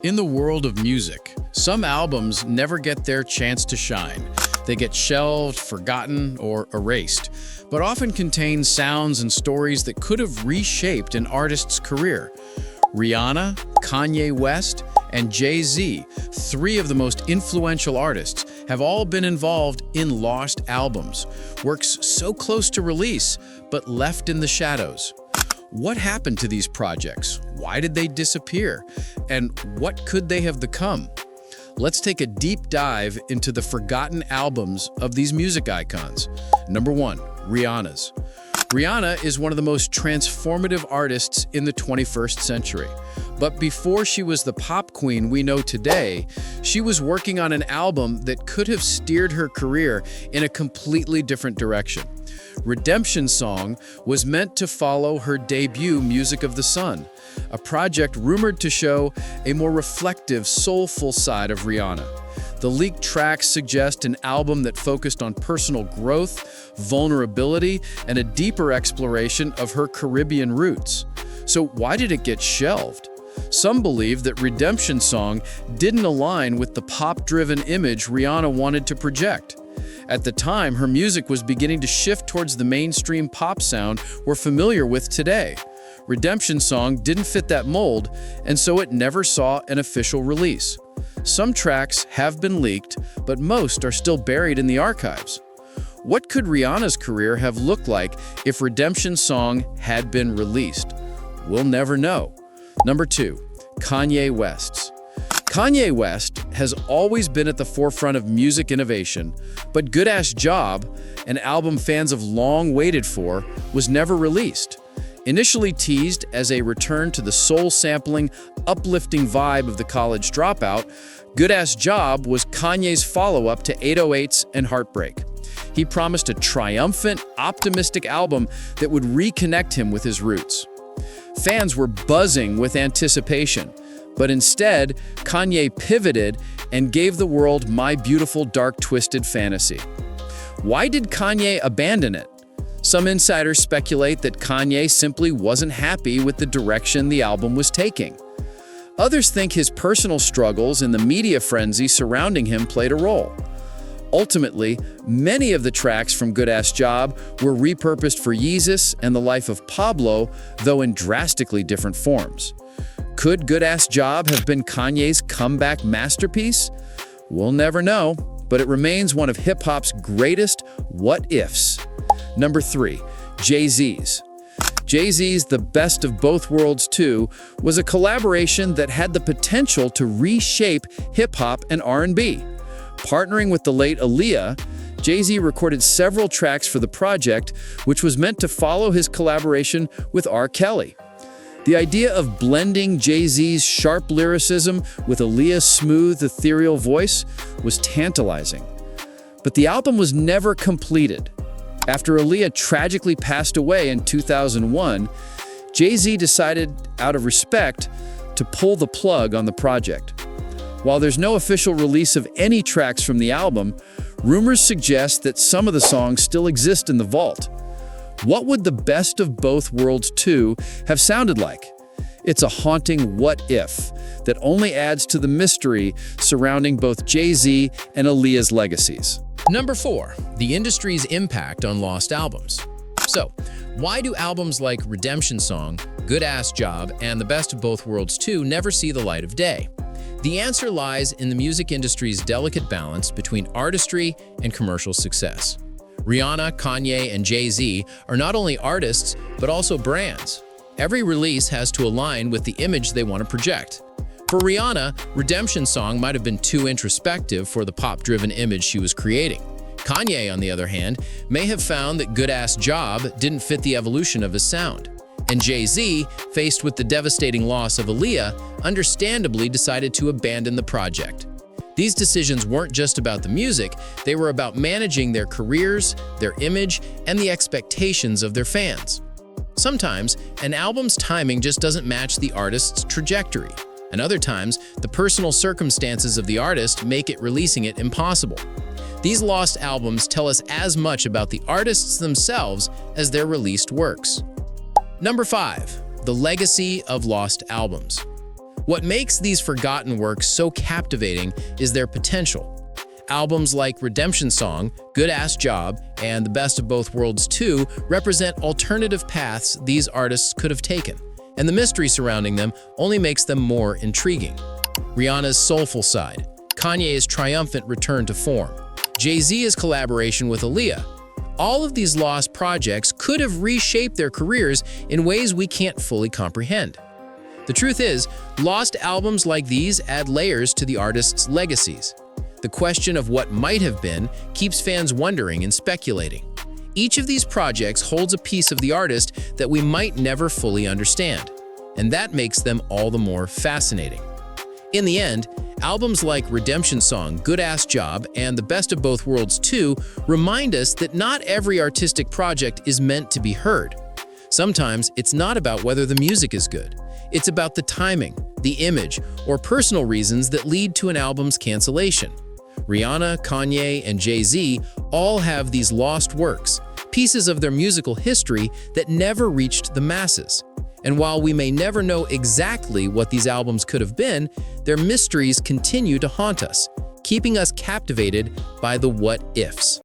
In the world of music, some albums never get their chance to shine. They get shelved, forgotten, or erased, but often contain sounds and stories that could have reshaped an artist's career. Rihanna, Kanye West, and Jay-Z, three of the most influential artists, have all been involved in lost albums, works so close to release, but left in the shadows. What happened to these projects? Why did they disappear? And what could they have become? Let's take a deep dive into the forgotten albums of these music icons. Number 1, Rihanna's. Rihanna is one of the most transformative artists in the 21st century. But before she was the pop queen we know today, she was working on an album that could have steered her career in a completely different direction. Redemption Song was meant to follow her debut Music of the Sun, a project rumored to show a more reflective, soulful side of Rihanna. The leaked tracks suggest an album that focused on personal growth, vulnerability, and a deeper exploration of her Caribbean roots. So why did it get shelved? Some believe that Redemption Song didn't align with the pop-driven image Rihanna wanted to project. At the time, her music was beginning to shift towards the mainstream pop sound we're familiar with today. Redemption Song didn't fit that mold, and so it never saw an official release. Some tracks have been leaked, but most are still buried in the archives. What could Rihanna's career have looked like if Redemption Song had been released? We'll never know. Number 2, Kanye West's. Kanye West has always been at the forefront of music innovation, but Good Ass Job, an album fans have long waited for, was never released. Initially teased as a return to the soul-sampling, uplifting vibe of the college dropout, Good Ass Job was Kanye's follow-up to 808s and Heartbreak. He promised a triumphant, optimistic album that would reconnect him with his roots. Fans were buzzing with anticipation, but instead, Kanye pivoted and gave the world My Beautiful Dark Twisted Fantasy. Why did Kanye abandon it? Some insiders speculate that Kanye simply wasn't happy with the direction the album was taking. Others think his personal struggles and the media frenzy surrounding him played a role. Ultimately, many of the tracks from Good Ass Job were repurposed for Yeezus and the Life of Pablo, though in drastically different forms. Could Good Ass Job have been Kanye's comeback masterpiece? We'll never know, but it remains one of hip-hop's greatest what-ifs. Number 3, Jay-Z's. Jay-Z's The Best of Both Worlds 2 was a collaboration that had the potential to reshape hip-hop and R&B. Partnering with the late Aaliyah, Jay-Z recorded several tracks for the project, which was meant to follow his collaboration with R. Kelly. The idea of blending Jay-Z's sharp lyricism with Aaliyah's smooth, ethereal voice was tantalizing. But the album was never completed. After Aaliyah tragically passed away in 2001, Jay-Z decided, out of respect, to pull the plug on the project. While there's no official release of any tracks from the album, rumors suggest that some of the songs still exist in the vault. What would The Best of Both Worlds 2 have sounded like? It's a haunting what-if that only adds to the mystery surrounding both Jay-Z and Aaliyah's legacies. Number 4, the industry's impact on lost albums. So, why do albums like Redemption Song, Good Ass Job, and The Best of Both Worlds 2 never see the light of day? The answer lies in the music industry's delicate balance between artistry and commercial success. Rihanna, Kanye, and Jay-Z are not only artists, but also brands. Every release has to align with the image they want to project. For Rihanna, Redemption Song might have been too introspective for the pop-driven image she was creating. Kanye, on the other hand, may have found that Good Ass Job didn't fit the evolution of his sound. And Jay-Z, faced with the devastating loss of Aaliyah, understandably decided to abandon the project. These decisions weren't just about the music, they were about managing their careers, their image, and the expectations of their fans. Sometimes, an album's timing just doesn't match the artist's trajectory, and other times, the personal circumstances of the artist make releasing it impossible. These lost albums tell us as much about the artists themselves as their released works. Number 5, the legacy of lost albums. What makes these forgotten works so captivating is their potential. Albums like Redemption Song, Good Ass Job, and The Best of Both Worlds 2 represent alternative paths these artists could have taken, and the mystery surrounding them only makes them more intriguing. Rihanna's soulful side, Kanye's triumphant return to form, Jay-Z's collaboration with Aaliyah. All of these lost projects could have reshaped their careers in ways we can't fully comprehend. The truth is, lost albums like these add layers to the artists' legacies. The question of what might have been keeps fans wondering and speculating. Each of these projects holds a piece of the artist that we might never fully understand, and that makes them all the more fascinating. In the end, albums like Redemption Song, Good Ass Job, and The Best of Both Worlds 2 remind us that not every artistic project is meant to be heard. Sometimes it's not about whether the music is good. It's about the timing, the image, or personal reasons that lead to an album's cancellation. Rihanna, Kanye, and Jay-Z all have these lost works, pieces of their musical history that never reached the masses. And while we may never know exactly what these albums could have been, their mysteries continue to haunt us, keeping us captivated by the what-ifs.